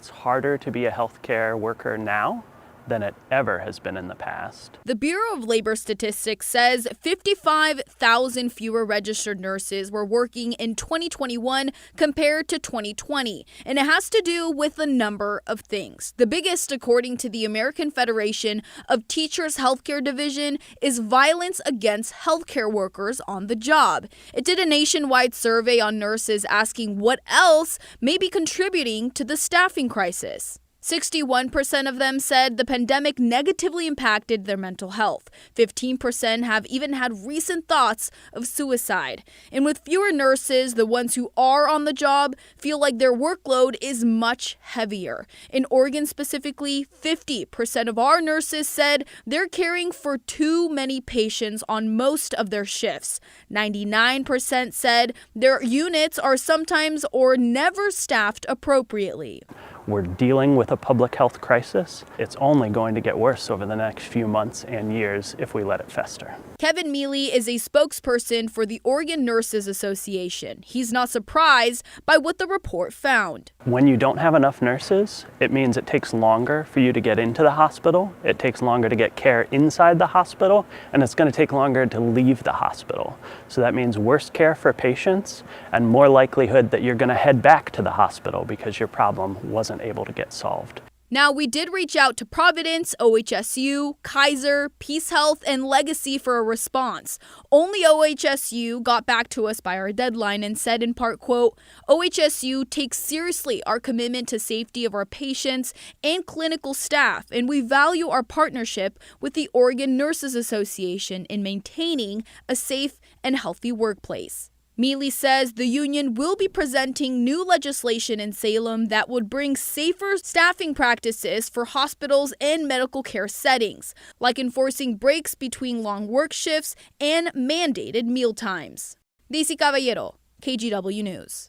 It's harder to be a healthcare worker now than it ever has been in the past. The Bureau of Labor Statistics says 55,000 fewer registered nurses were working in 2021 compared to 2020, and it has to do with a number of things. The biggest, according to the American Federation of Teachers Healthcare Division, is violence against healthcare workers on the job. It did a nationwide survey on nurses asking what else may be contributing to the staffing crisis. 61% of them said the pandemic negatively impacted their mental health. 15% have even had recent thoughts of suicide. And with fewer nurses, the ones who are on the job feel like their workload is much heavier. In Oregon specifically, 50% of our nurses said they're caring for too many patients on most of their shifts. 99% said their units are sometimes or never staffed appropriately. We're dealing with a public health crisis. It's only going to get worse over the next few months and years if we let it fester. Kevin Mealy is a spokesperson for the Oregon Nurses Association. He's not surprised by what the report found. When you don't have enough nurses, it means it takes longer for you to get into the hospital, it takes longer to get care inside the hospital, and it's going to take longer to leave the hospital. So that means worse care for patients and more likelihood that you're going to head back to the hospital because your problem wasn't able to get solved. Now, we did reach out to Providence, OHSU, Kaiser, Peace Health, and Legacy for a response. Only OHSU got back to us by our deadline and said in part, quote, OHSU takes seriously our commitment to safety of our patients and clinical staff, and we value our partnership with the Oregon Nurses Association in maintaining a safe and healthy workplace. Mealy says the union will be presenting new legislation in Salem that would bring safer staffing practices for hospitals and medical care settings, like enforcing breaks between long work shifts and mandated meal times. Daisy Caballero, KGW News.